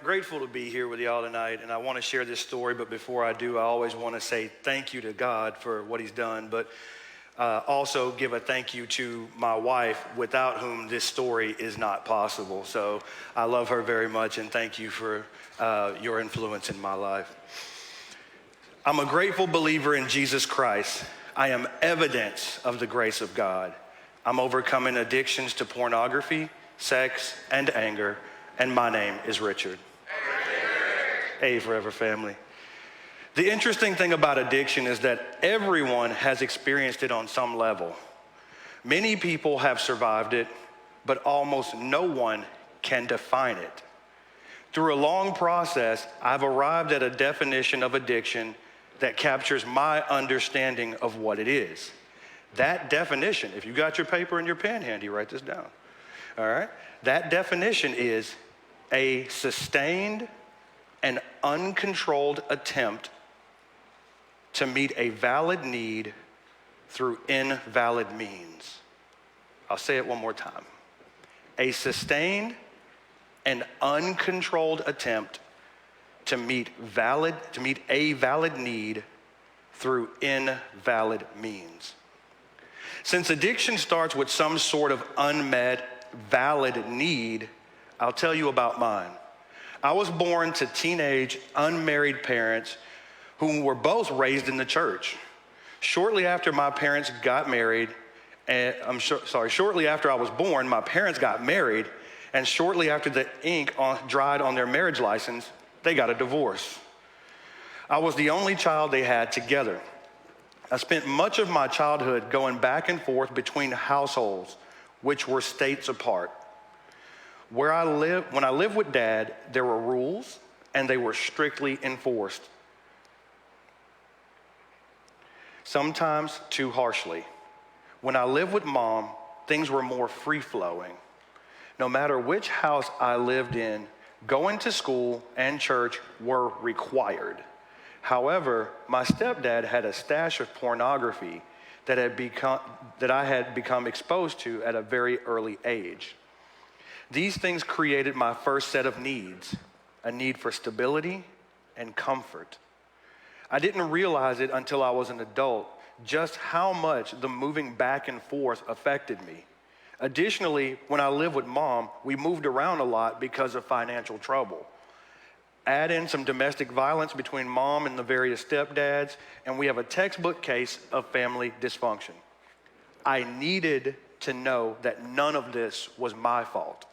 Grateful to be here with y'all tonight, and I want to share this story, but before I do, I always want to say thank you to God for what he's done, but also give a thank you to my wife, without whom this story is not possible. So I love her very much, and thank you for your influence in my life. I'm a grateful believer in Jesus Christ. I am evidence of the grace of God. I'm overcoming addictions to pornography, sex, and anger. And my name is Richard. Hey, Forever family. The interesting thing about addiction is that everyone has experienced it on some level. Many people have survived it, but almost no one can define it. Through a long process, I've arrived at a definition of addiction that captures my understanding of what it is. That definition, if you got your paper and your pen handy, write this down. All right? That definition is a sustained and uncontrolled attempt to meet a valid need through invalid means. I'll say it one more time. A sustained and uncontrolled attempt to meet a valid need through invalid means. Since addiction starts with some sort of unmet, valid need, I'll tell you about mine. I was born to teenage, unmarried parents who were both raised in the church. Shortly after my parents got married, shortly after I was born, my parents got married, and shortly after the ink dried on their marriage license, they got a divorce. I was the only child they had together. I spent much of my childhood going back and forth between households, which were states apart. When I lived with Dad, there were rules, and they were strictly enforced. Sometimes too harshly. When I lived with Mom, things were more free-flowing. No matter which house I lived in, going to school and church were required. However, my stepdad had a stash of pornography that I had become exposed to at a very early age. These things created my first set of needs, a need for stability and comfort. I didn't realize it until I was an adult, just how much the moving back and forth affected me. Additionally, when I lived with Mom, we moved around a lot because of financial trouble. Add in some domestic violence between Mom and the various stepdads, and we have a textbook case of family dysfunction. I needed to know that none of this was my fault.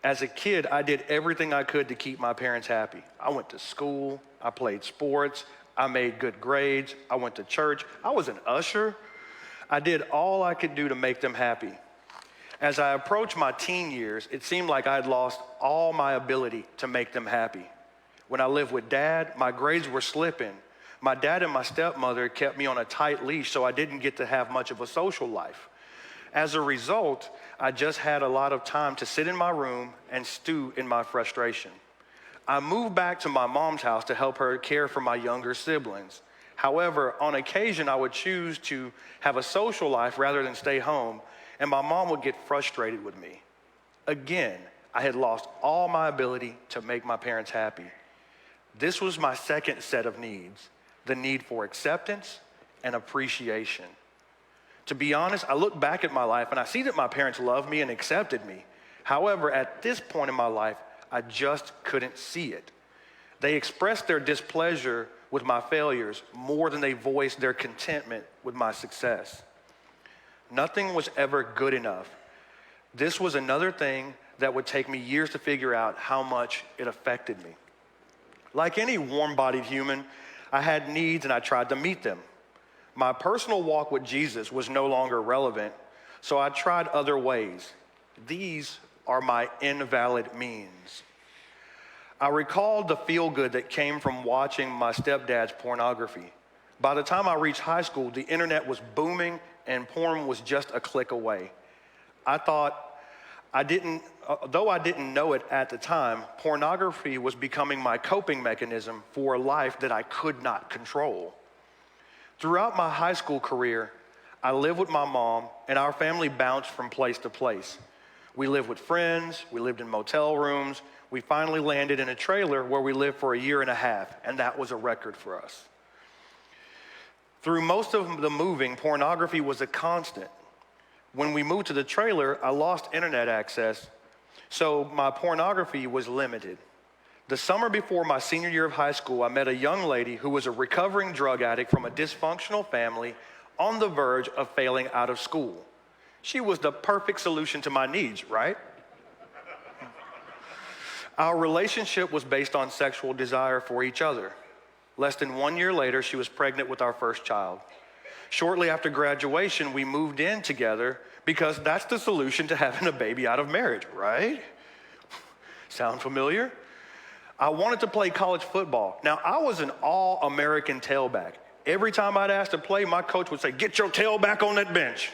As a kid, I did everything I could to keep my parents happy. I went to school, I played sports, I made good grades, I went to church, I was an usher. I did all I could do to make them happy. As I approached my teen years, it seemed like I had lost all my ability to make them happy. When I lived with Dad, my grades were slipping. My dad and my stepmother kept me on a tight leash, so I didn't get to have much of a social life. As a result, I just had a lot of time to sit in my room and stew in my frustration. I moved back to my mom's house to help her care for my younger siblings. However, on occasion, I would choose to have a social life rather than stay home, and my mom would get frustrated with me. Again, I had lost all my ability to make my parents happy. This was my second set of needs, the need for acceptance and appreciation. To be honest, I look back at my life and I see that my parents loved me and accepted me. However, at this point in my life, I just couldn't see it. They expressed their displeasure with my failures more than they voiced their contentment with my success. Nothing was ever good enough. This was another thing that would take me years to figure out how much it affected me. Like any warm-bodied human, I had needs and I tried to meet them. My personal walk with Jesus was no longer relevant, so I tried other ways. These are my invalid means. I recalled the feel-good that came from watching my stepdad's pornography. By the time I reached high school, the internet was booming and porn was just a click away. Though I didn't know it at the time, pornography was becoming my coping mechanism for a life that I could not control. Throughout my high school career, I lived with my mom, and our family bounced from place to place. We lived with friends, we lived in motel rooms. We finally landed in a trailer where we lived for a year and a half, and that was a record for us. Through most of the moving, pornography was a constant. When we moved to the trailer, I lost internet access, so my pornography was limited. The summer before my senior year of high school, I met a young lady who was a recovering drug addict from a dysfunctional family on the verge of failing out of school. She was the perfect solution to my needs, right? Our relationship was based on sexual desire for each other. Less than 1 year later, she was pregnant with our first child. Shortly after graduation, we moved in together because that's the solution to having a baby out of marriage, right? Sound familiar? I wanted to play college football. Now, I was an all-American tailback. Every time I'd ask to play, my coach would say, "Get your tail back on that bench."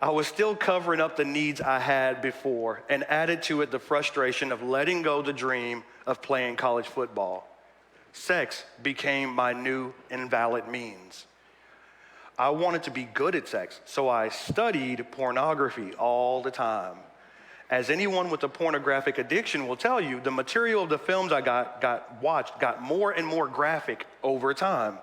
I was still covering up the needs I had before and added to it the frustration of letting go the dream of playing college football. Sex became my new invalid means. I wanted to be good at sex, so I studied pornography all the time. As anyone with a pornographic addiction will tell you, the material of the films I watched got more and more graphic over time.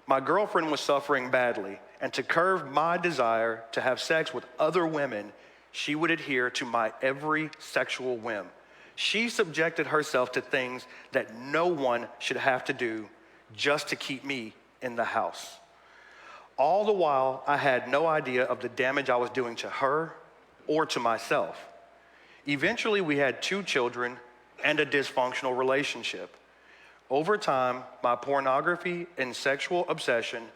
My girlfriend was suffering badly, and to curb my desire to have sex with other women, she would adhere to my every sexual whim. She subjected herself to things that no one should have to do just to keep me in the house. All the while, I had no idea of the damage I was doing to her or to myself. Eventually, we had 2 children and a dysfunctional relationship. Over time, my pornography and sexual obsession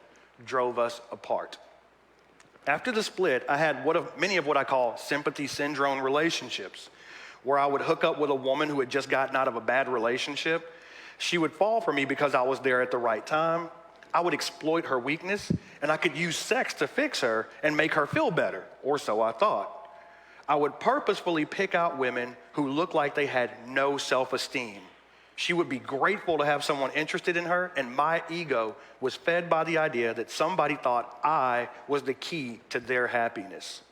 drove us apart. After the split, I had many of what I call sympathy syndrome relationships, where I would hook up with a woman who had just gotten out of a bad relationship. She would fall for me because I was there at the right time. I would exploit her weakness, and I could use sex to fix her and make her feel better, or so I thought. I would purposefully pick out women who looked like they had no self-esteem. She would be grateful to have someone interested in her, and my ego was fed by the idea that somebody thought I was the key to their happiness.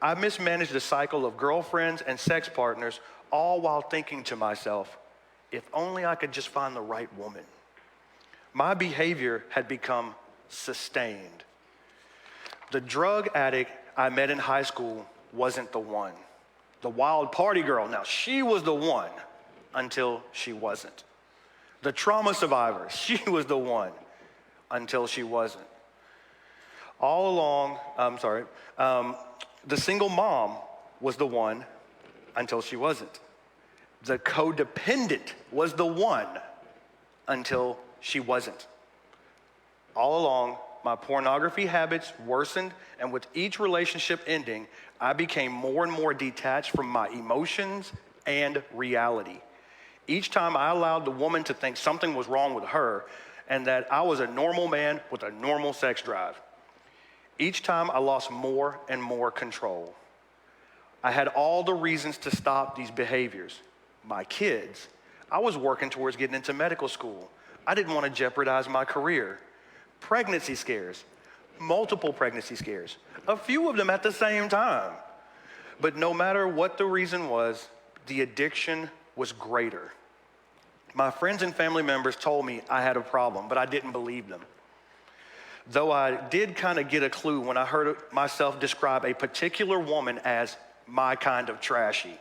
I mismanaged the cycle of girlfriends and sex partners, all while thinking to myself, if only I could just find the right woman. My behavior had become sustained. The drug addict I met in high school wasn't the one. The wild party girl, now she was the one until she wasn't. The trauma survivor, she was the one until she wasn't. All along, the single mom was the one until she wasn't. The codependent was the one until she wasn't. All along, my pornography habits worsened, and with each relationship ending, I became more and more detached from my emotions and reality. Each time I allowed the woman to think something was wrong with her and that I was a normal man with a normal sex drive. Each time I lost more and more control. I had all the reasons to stop these behaviors. My kids. I was working towards getting into medical school. I didn't want to jeopardize my career. Pregnancy scares, multiple pregnancy scares, a few of them at the same time. But no matter what the reason was, the addiction was greater. My friends and family members told me I had a problem, but I didn't believe them. Though I did kind of get a clue when I heard myself describe a particular woman as my kind of trashy.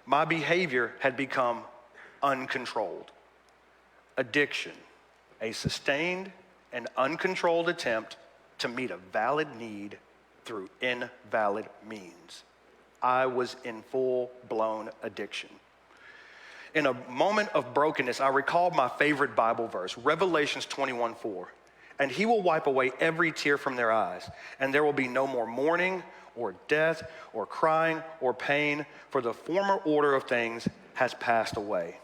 My behavior had become uncontrolled. Addiction, a sustained and uncontrolled attempt to meet a valid need through invalid means. I was in full-blown addiction. In a moment of brokenness, I recalled my favorite Bible verse, Revelations 21:4. And he will wipe away every tear from their eyes, and there will be no more mourning or death or crying or pain, for the former order of things has passed away.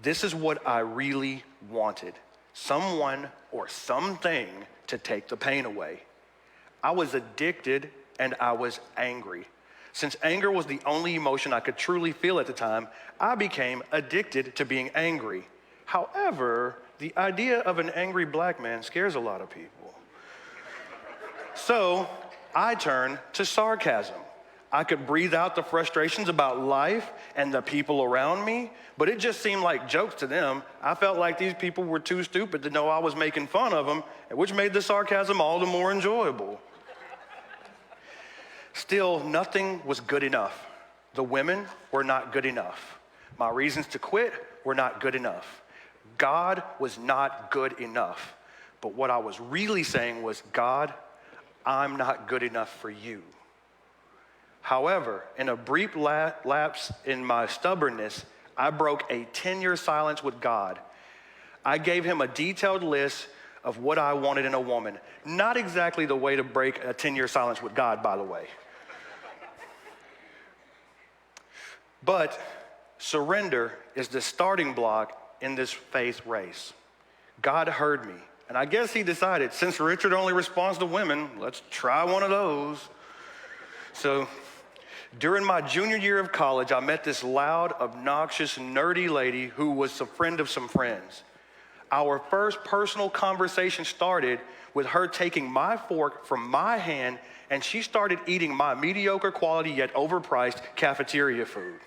This is what I really wanted, someone or something to take the pain away. I was addicted and I was angry. Since anger was the only emotion I could truly feel at the time, I became addicted to being angry. However, the idea of an angry black man scares a lot of people. So I turned to sarcasm. I could breathe out the frustrations about life and the people around me, but it just seemed like jokes to them. I felt like these people were too stupid to know I was making fun of them, which made the sarcasm all the more enjoyable. Still, nothing was good enough. The women were not good enough. My reasons to quit were not good enough. God was not good enough. But what I was really saying was, God, I'm not good enough for you. However, in a brief lapse in my stubbornness, I broke a 10-year silence with God. I gave him a detailed list of what I wanted in a woman. Not exactly the way to break a 10-year silence with God, by the way. But surrender is the starting block in this faith race. God heard me, and I guess he decided, since Richard only responds to women, let's try one of those. So during my junior year of college, I met this loud, obnoxious, nerdy lady who was a friend of some friends. Our first personal conversation started with her taking my fork from my hand, and she started eating my mediocre quality yet overpriced cafeteria food.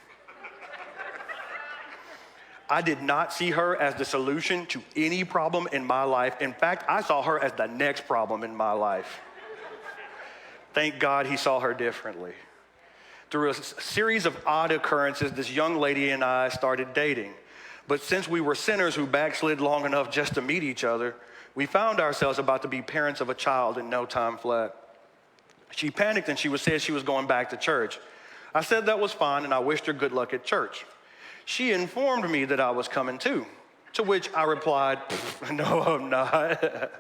I did not see her as the solution to any problem in my life. In fact, I saw her as the next problem in my life. Thank God he saw her differently. Through a series of odd occurrences, this young lady and I started dating. But since we were sinners who backslid long enough just to meet each other, we found ourselves about to be parents of a child in no time flat. She panicked and said she was going back to church. I said that was fine, and I wished her good luck at church. She informed me that I was coming too, to which I replied, no, I'm not.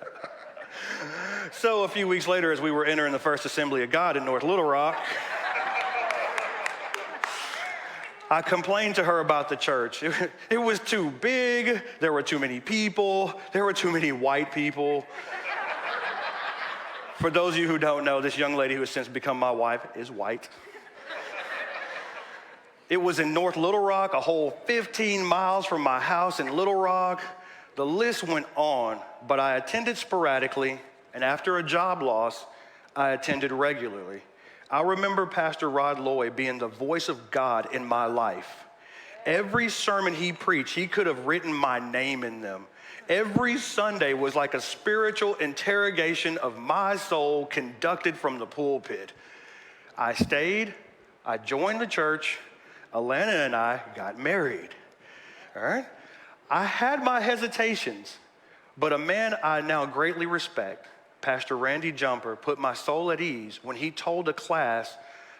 So a few weeks later, as we were entering the First Assembly of God in North Little Rock, I complained to her about the church. It was too big, there were too many people, there were too many white people. For those of you who don't know, this young lady who has since become my wife is white. It was in North Little Rock, a whole 15 miles from my house in Little Rock. The list went on, but I attended sporadically, and after a job loss, I attended regularly. I remember Pastor Rod Loy being the voice of God in my life. Every sermon he preached, he could have written my name in them. Every Sunday was like a spiritual interrogation of my soul conducted from the pulpit. I stayed, I joined the church, Alana and I got married, all right? I had my hesitations, but a man I now greatly respect, Pastor Randy Jumper, put my soul at ease when he told a class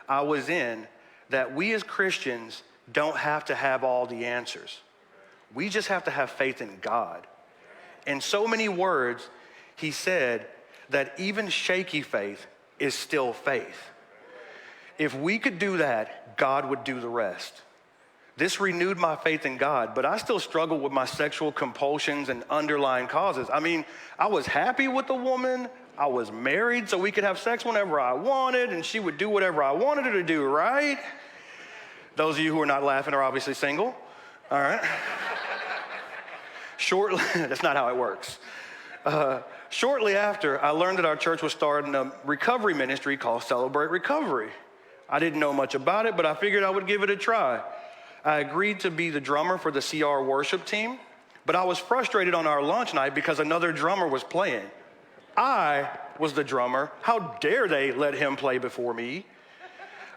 I was in that we as Christians don't have to have all the answers. We just have to have faith in God. In so many words, he said that even shaky faith is still faith. If we could do that, God would do the rest. This renewed my faith in God, but I still struggle with my sexual compulsions and underlying causes. I mean, I was happy with the woman. I was married so we could have sex whenever I wanted, and she would do whatever I wanted her to do, right? Those of you who are not laughing are obviously single, all right? That's not how it works. Shortly after, I learned that our church was starting a recovery ministry called Celebrate Recovery. I didn't know much about it, but I figured I would give it a try. I agreed to be the drummer for the CR worship team, but I was frustrated on our lunch night because another drummer was playing. I was the drummer. How dare they let him play before me?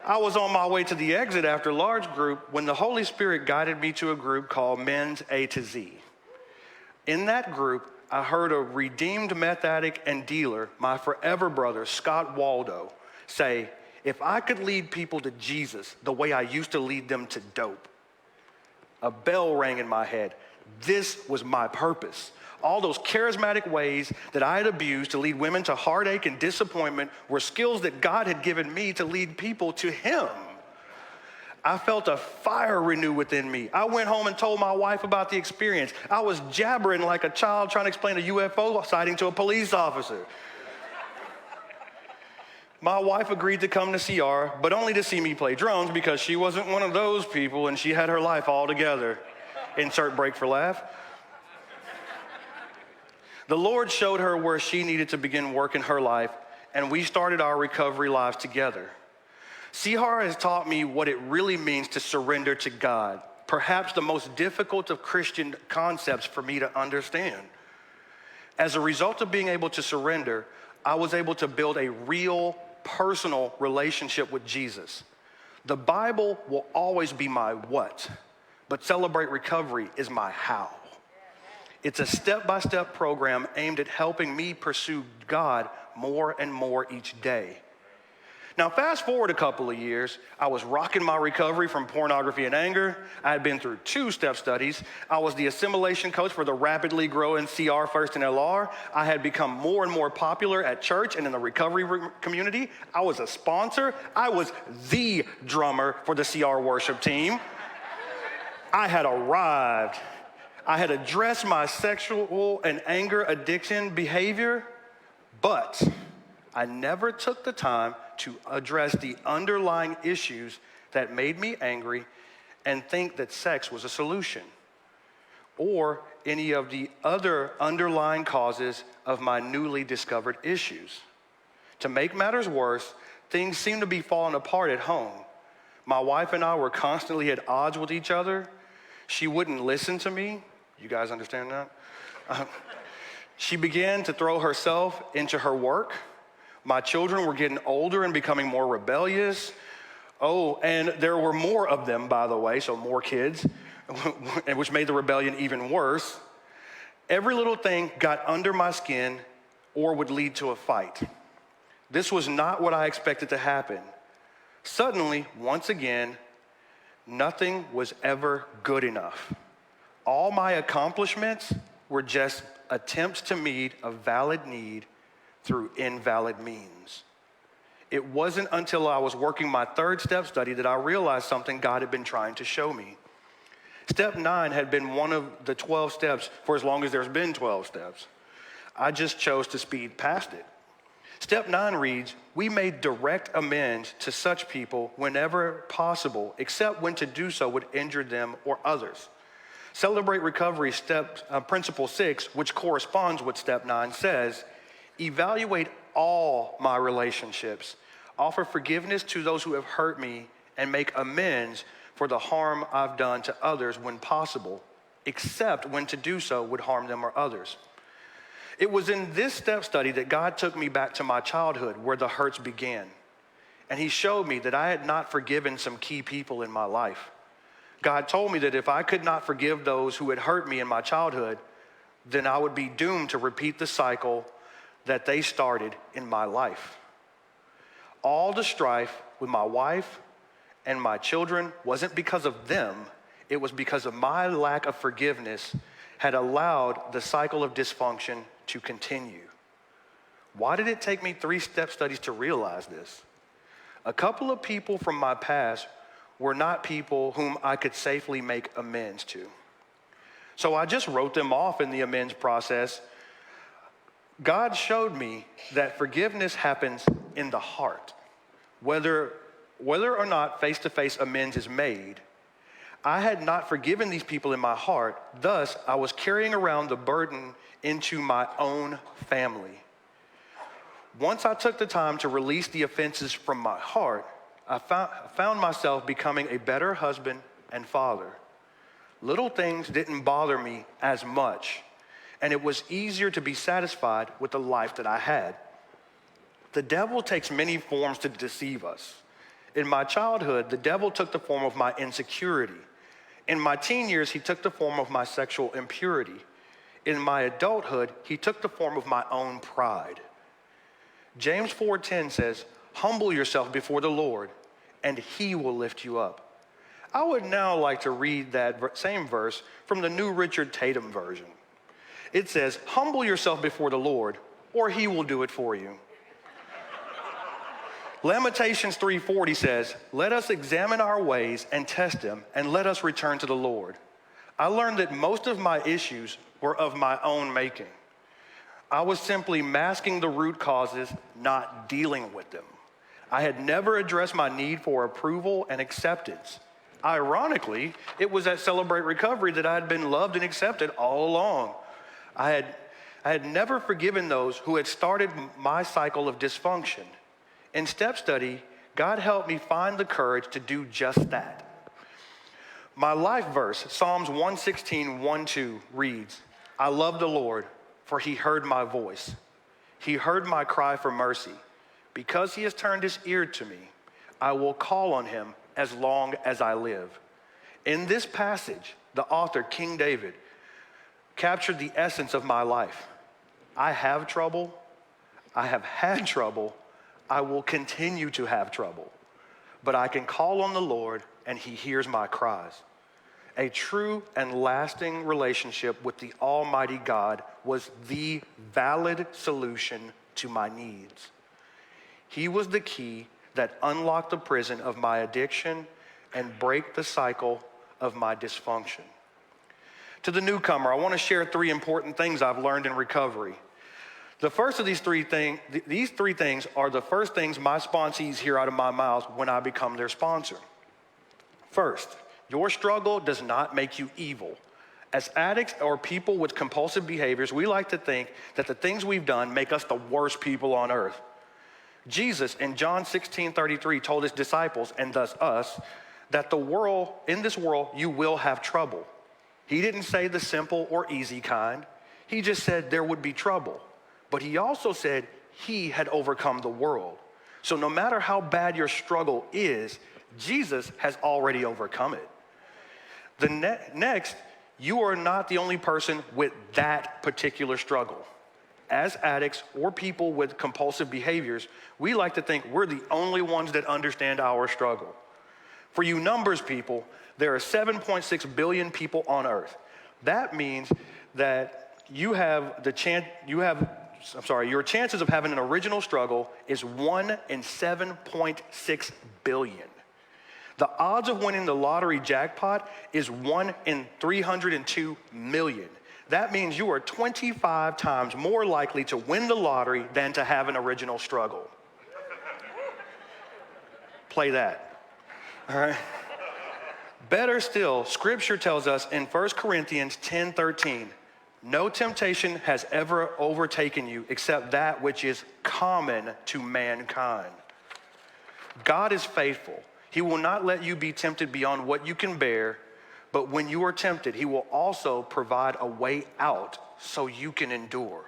I was on my way to the exit after large group when the Holy Spirit guided me to a group called Men's A to Z. In that group, I heard a redeemed meth addict and dealer, my forever brother, Scott Waldo, say, if I could lead people to Jesus the way I used to lead them to dope. A bell rang in my head. This was my purpose. All those charismatic ways that I had abused to lead women to heartache and disappointment were skills that God had given me to lead people to him. I felt a fire renew within me. I went home and told my wife about the experience. I was jabbering like a child trying to explain a UFO sighting to a police officer. My wife agreed to come to CR, but only to see me play drums because she wasn't one of those people and she had her life all together. Insert break for laugh. The Lord showed her where she needed to begin working her life and we started our recovery lives together. Sihar has taught me what it really means to surrender to God, perhaps the most difficult of Christian concepts for me to understand. As a result of being able to surrender, I was able to build a real, personal relationship with Jesus. The Bible will always be my what, but Celebrate Recovery is my how. It's a step-by-step program aimed at helping me pursue God more and more each day. Now, fast forward a couple of years, I was rocking my recovery from pornography and anger. I had been through 2 step studies. I was the assimilation coach for the rapidly growing CR First NLR. I had become more and more popular at church and in the recovery community. I was a sponsor. I was the drummer for the CR worship team. I had arrived. I had addressed my sexual and anger addiction behavior, but I never took the time to address the underlying issues that made me angry and think that sex was a solution, or any of the other underlying causes of my newly discovered issues. To make matters worse, things seemed to be falling apart at home. My wife and I were constantly at odds with each other. She wouldn't listen to me. You guys understand that? She began to throw herself into her work. My children were getting older and becoming more rebellious. Oh, and there were more of them, by the way, so more kids, which made the rebellion even worse. Every little thing got under my skin or would lead to a fight. This was not what I expected to happen. Suddenly, once again, nothing was ever good enough. All my accomplishments were just attempts to meet a valid need through invalid means. It wasn't until I was working my 3rd step study that I realized something God had been trying to show me. Step 9 had been one of the 12 steps for as long as there's been 12 steps. I just chose to speed past it. Step 9 reads, we made direct amends to such people whenever possible, except when to do so would injure them or others. Celebrate Recovery Principle 6, which corresponds with Step 9, says, evaluate all my relationships, offer forgiveness to those who have hurt me, and make amends for the harm I've done to others when possible, except when to do so would harm them or others. It was in this step study that God took me back to my childhood where the hurts began. And he showed me that I had not forgiven some key people in my life. God told me that if I could not forgive those who had hurt me in my childhood, then I would be doomed to repeat the cycle that they started in my life. All the strife with my wife and my children wasn't because of them. It was because of my lack of forgiveness had allowed the cycle of dysfunction to continue. Why did it take me 3 step studies to realize this? A couple of people from my past were not people whom I could safely make amends to. So I just wrote them off in the amends process. God showed me that forgiveness happens in the heart. Whether or not face-to-face amends is made, I had not forgiven these people in my heart. Thus, I was carrying around the burden into my own family. Once I took the time to release the offenses from my heart, I found myself becoming a better husband and father. Little things didn't bother me as much, and it was easier to be satisfied with the life that I had. The devil takes many forms to deceive us. In my childhood, the devil took the form of my insecurity. In my teen years, he took the form of my sexual impurity. In my adulthood, he took the form of my own pride. James 4:10 says, humble yourself before the Lord, and he will lift you up. I would now like to read that same verse from the New Richard Tatum version. It says, humble yourself before the Lord, or he will do it for you. Lamentations 3:40 says, let us examine our ways and test them, and let us return to the Lord. I learned that most of my issues were of my own making. I was simply masking the root causes, not dealing with them. I had never addressed my need for approval and acceptance. Ironically, it was at Celebrate Recovery that I had been loved and accepted all along. I I had never forgiven those who had started my cycle of dysfunction. In step study, God helped me find the courage to do just that. My life verse, Psalms 116, 1-2 reads, I love the Lord, for he heard my voice. He heard my cry for mercy. Because he has turned his ear to me, I will call on him as long as I live. In this passage, the author, King David, captured the essence of my life. I have trouble. I have had trouble. I will continue to have trouble. But I can call on the Lord and he hears my cries. A true and lasting relationship with the Almighty God was the valid solution to my needs. He was the key that unlocked the prison of my addiction and break the cycle of my dysfunction. To the newcomer, I want to share 3 important things I've learned in recovery. The first of these three things are the first things my sponsees hear out of my mouth when I become their sponsor. First, your struggle does not make you evil. As addicts or people with compulsive behaviors, we like to think that the things we've done make us the worst people on earth. Jesus in John 16:33 told his disciples, and thus us, that in this world you will have trouble. He didn't say the simple or easy kind. He just said there would be trouble. But he also said he had overcome the world. So no matter how bad your struggle is, Jesus has already overcome it. Next, you are not the only person with that particular struggle. As addicts or people with compulsive behaviors, we like to think we're the only ones that understand our struggle. For you numbers people, there are 7.6 billion people on earth. That means that your chances of having an original struggle is 1 in 7.6 billion. The odds of winning the lottery jackpot is 1 in 302 million. That means you are 25 times more likely to win the lottery than to have an original struggle. Play that. All right. Better still, Scripture tells us in 1 Corinthians 10:13, no temptation has ever overtaken you except that which is common to mankind. God is faithful. He will not let you be tempted beyond what you can bear, but when you are tempted, he will also provide a way out so you can endure.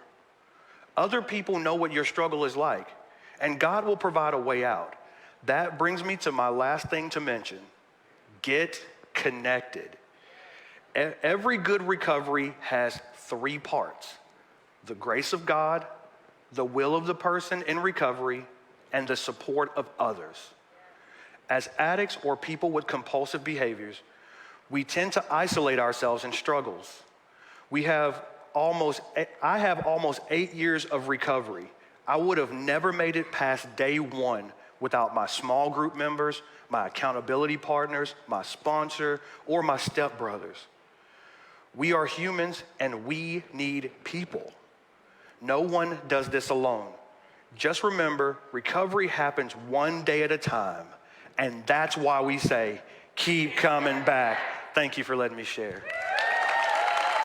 Other people know what your struggle is like, and God will provide a way out. That brings me to my last thing to mention. Get connected. Every good recovery has 3 parts: the grace of God, the will of the person in recovery, and the support of others. As addicts or people with compulsive behaviors, we tend to isolate ourselves in struggles. I have almost 8 years of recovery. I would have never made it past day 1 without my small group members, my accountability partners, my sponsor, or my stepbrothers. We are humans and we need people. No one does this alone. Just remember, recovery happens one day at a time, and that's why we say, keep coming back. Thank you for letting me share.